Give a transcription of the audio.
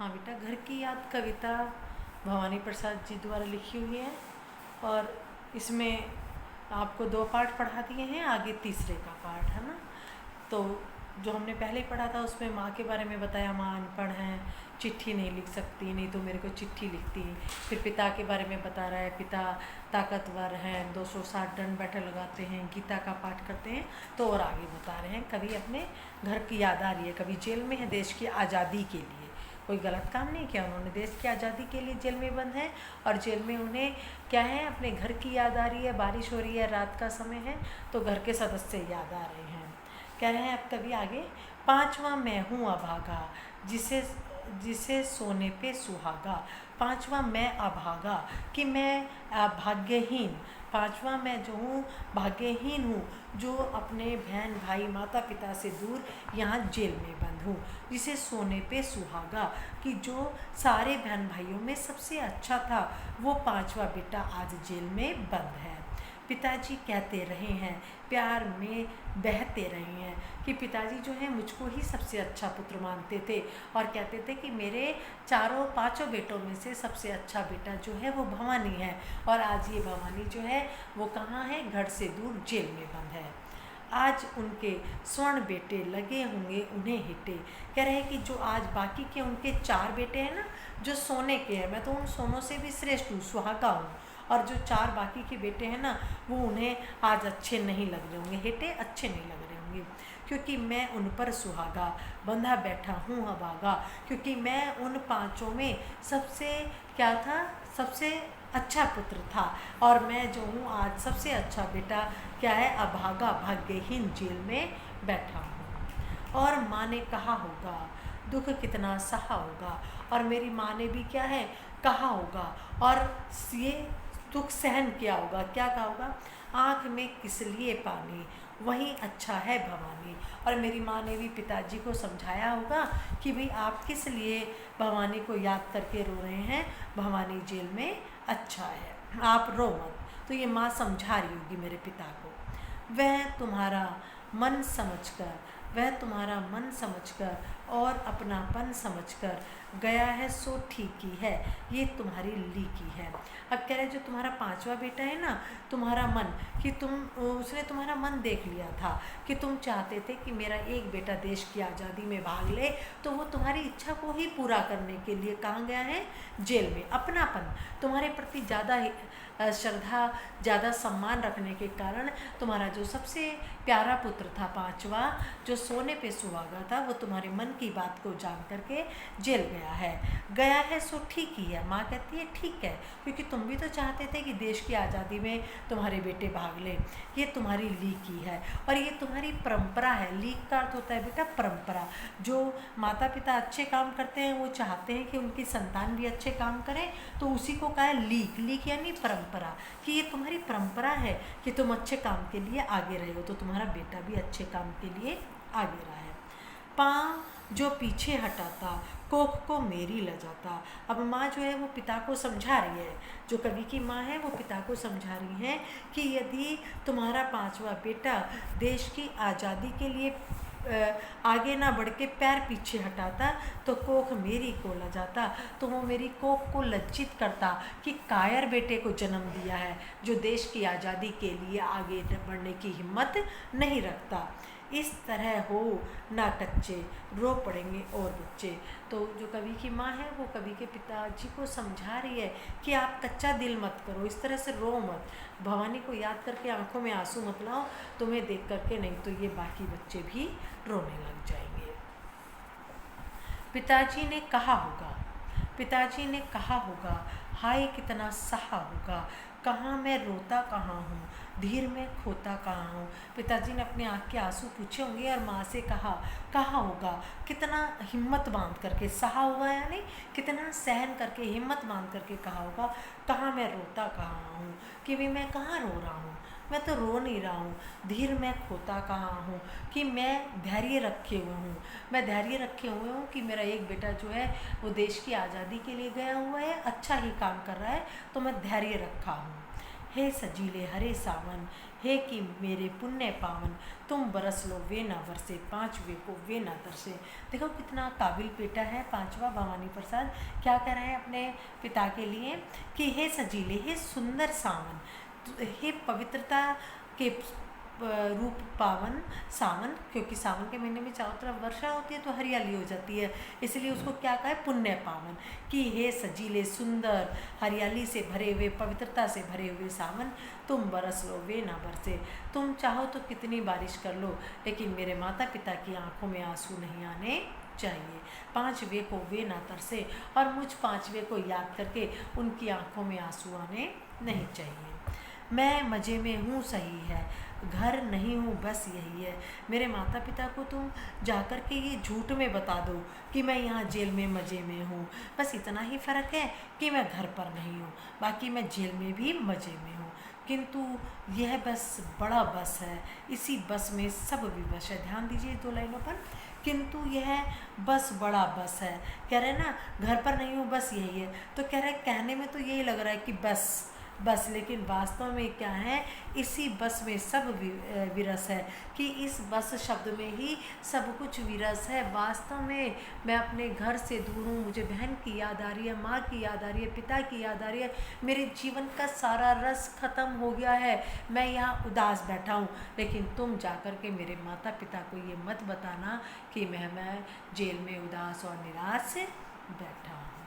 हाँ बेटा, घर की याद कविता भवानी प्रसाद जी द्वारा लिखी हुई है और इसमें आपको 2 पार्ट पढ़ा दिए हैं, आगे तीसरे का पार्ट है ना। तो जो हमने पहले पढ़ा था उसमें माँ के बारे में बताया, माँ अनपढ़ हैं, चिट्ठी नहीं लिख सकती, नहीं तो मेरे को चिट्ठी लिखती। फिर पिता के बारे में बता रहा है, पिता ताकतवर हैं, 260 दंड बैठक लगाते हैं, गीता का पाठ करते हैं। तो और आगे बता रहे हैं, कभी अपने घर की याद आ रही है, कभी जेल में है देश की आज़ादी के लिए, कोई गलत काम नहीं किया उन्होंने, देश की आज़ादी के लिए जेल में बंद है और जेल में उन्हें क्या है, अपने घर की याद आ रही है, बारिश हो रही है, रात का समय है तो घर के सदस्य याद आ रहे हैं। कह रहे हैं अब कभी आगे, 5वां मैं हूँ अभागा, जिसे जिसे सोने पे सुहागा। 5वां मैं अभागा कि मैं भाग्यहीन, 5वां मैं जो हूँ भाग्यहीन हूँ, जो अपने बहन भाई माता पिता से दूर यहाँ जेल में बंद हूँ। जिसे सोने पे सुहागा कि जो सारे बहन भाइयों में सबसे अच्छा था, वो 5वां बेटा आज जेल में बंद है। पिताजी कहते रहे हैं, प्यार में बहते रहे हैं कि पिताजी जो है मुझको ही सबसे अच्छा पुत्र मानते थे और कहते थे कि मेरे 4-5 बेटों में से सबसे अच्छा बेटा जो है वो भवानी है। और आज ये भवानी जो है वो कहाँ है, घर से दूर जेल में बंद है। आज उनके स्वर्ण बेटे लगे होंगे उन्हें हिटे। कह रहे हैं कि जो आज बाकी के उनके 4 बेटे हैं ना, जो सोने के हैं, मैं तो उन सोनों से भी श्रेष्ठ हूँ, सुहागा हूँ, और जो 4 बाकी के बेटे हैं ना, वो उन्हें आज अच्छे नहीं लग रहे होंगे, हिटे अच्छे नहीं लग रहे होंगे, क्योंकि मैं उन पर सुहागा बंधा बैठा हूँ अभागा। क्योंकि मैं उन 5 में सबसे क्या था, सबसे अच्छा पुत्र था, और मैं जो हूँ आज सबसे अच्छा बेटा क्या है, अभागा भाग्यहीन जेल में बैठा हूँ। और माँ ने कहा होगा दुख कितना सहा होगा, और मेरी माँ ने भी क्या है कहा होगा, और ये दुख सहन किया होगा। क्या कहा होगा, आँख में किस लिए पानी, वही अच्छा है भवानी। और मेरी माँ ने भी पिताजी को समझाया होगा कि भाई आप किस लिए भवानी को याद करके रो रहे हैं, भवानी जेल में अच्छा है, आप रो मत। तो ये माँ समझा रही होगी मेरे पिता को। वह तुम्हारा मन समझकर, वह तुम्हारा मन समझकर और अपनापन समझकर गया है सो ठीक ही है, ये तुम्हारी लीकी है। अब कह रहे जो तुम्हारा 5वां बेटा है ना, तुम्हारा मन, कि उसने तुम्हारा मन देख लिया था कि तुम चाहते थे कि मेरा एक बेटा देश की आज़ादी में भाग ले, तो वो तुम्हारी इच्छा को ही पूरा करने के लिए कहाँ गया है, जेल में। अपनापन, तुम्हारे प्रति ज़्यादा श्रद्धा, ज़्यादा सम्मान रखने के कारण तुम्हारा जो सबसे प्यारा पुत्र था 5वां, जो सोने पे सुहागा था, वो तुम्हारे मन की बात को जान करके जेल गया है सो ठीक ही है। माँ कहती है ठीक है, क्योंकि तुम भी तो चाहते थे कि देश की आज़ादी में तुम्हारे बेटे भाग लें। ये तुम्हारी लीकी है और ये तुम्हारी परंपरा है। लीक का अर्थ होता है बेटा परंपरा। जो माता पिता अच्छे काम करते हैं वो चाहते हैं कि उनकी संतान भी अच्छे काम करे, तो उसी को कहा है लीक। लीक यानी परंपरा, कि ये तुम्हारी परंपरा है कि तुम अच्छे काम के लिए आगे रहे हो, तो तुम्हारा बेटा भी अच्छे काम के लिए आगे रहा है। पाँव जो पीछे हटाता, कोख को मेरी लजाता। अब माँ जो है वो पिता को समझा रही है, जो कवि की माँ है वो पिता को समझा रही है कि यदि तुम्हारा 5वां बेटा देश की आज़ादी के लिए आगे ना बढ़ के पैर पीछे हटाता, तो कोख मेरी को लजाता, तो वो मेरी कोख को लज्जित करता कि कायर बेटे को जन्म दिया है, जो देश की आज़ादी के लिए आगे बढ़ने की हिम्मत नहीं रखता। इस तरह हो ना कच्चे, रो पड़ेंगे और बच्चे। तो जो कवि की माँ है वो कवि के पिताजी को समझा रही है कि आप कच्चा दिल मत करो, इस तरह से रो मत, भवानी को याद करके आंखों में आंसू मत लाओ, तुम्हें देख करके, नहीं तो ये बाकी बच्चे भी रोने लग जाएंगे। पिताजी ने कहा होगा, पिताजी ने कहा होगा, हाय कितना सहा होगा, कहाँ मैं रोता कहाँ हूँ, धीर में खोता कहाँ हूँ। पिताजी ने अपने आँख के आंसू पूछे होंगे और माँ से कहा होगा, कितना हिम्मत बांध करके, सहा हुआ यानी कितना सहन करके, हिम्मत बांध करके कहा होगा, कहाँ मैं रोता कहाँ हूँ, कि भी मैं कहाँ रो रहा हूँ, मैं तो रो नहीं रहा हूँ। धीर मैं खोता कहाँ हूँ, कि मैं धैर्य रखे हुए हूँ, मैं धैर्य रखे हुए हूँ कि मेरा एक बेटा जो है वो देश की आज़ादी के लिए गया हुआ है, अच्छा ही काम कर रहा है, तो मैं धैर्य रखा हूँ। हे सजीले हरे सावन, हे कि मेरे पुण्य पावन, तुम बरस लो वे ना बरसे, पांचवे को वे ना तरसे। देखो कितना काबिल बेटा है पांचवा भवानी प्रसाद। क्या कह रहे हैं अपने पिता के लिए कि हे सजीले, हे सुंदर सावन, हे पवित्रता के रूप पावन सावन, क्योंकि सावन के महीने में चारों तरफ वर्षा होती है तो हरियाली हो जाती है, इसलिए उसको क्या कहा है, पुण्य पावन। कि हे सजीले सुंदर हरियाली से भरे हुए, पवित्रता से भरे हुए सावन, तुम बरस लो वे ना बरसे। तुम चाहो तो कितनी बारिश कर लो, लेकिन मेरे माता पिता की आंखों में आंसू नहीं आने चाहिए। पांचवे को वे ना तरसे, और मुझ पांचवे को याद करके उनकी आंखों में आंसू आने नहीं चाहिए। मैं मज़े में हूँ सही है, घर नहीं हूँ बस यही है। मेरे माता पिता को तुम जाकर के ये झूठ में बता दो कि मैं यहाँ जेल में मज़े में हूँ, बस इतना ही फ़र्क है कि मैं घर पर नहीं हूँ, बाकी मैं जेल में भी मज़े में हूँ। किंतु यह बस बड़ा बस है, इसी बस में सब विवश है। ध्यान दीजिए 2 लाइनों पर। किंतु यह बस बड़ा बस है, कह रहे ना घर पर नहीं हूँ बस यही है, तो कह रहे कहने में तो यही लग रहा है कि बस बस, लेकिन वास्तव में क्या है, इसी बस में सब विरस है, कि इस बस शब्द में ही सब कुछ विरस है। वास्तव में मैं अपने घर से दूर हूँ, मुझे बहन की याद आ रही है, माँ की याद आ रही है, पिता की याद आ रही है, मेरे जीवन का सारा रस खत्म हो गया है, मैं यहाँ उदास बैठा हूँ। लेकिन तुम जाकर के मेरे माता पिता को ये मत बताना कि मैं जेल में उदास और निराश बैठा हूँ।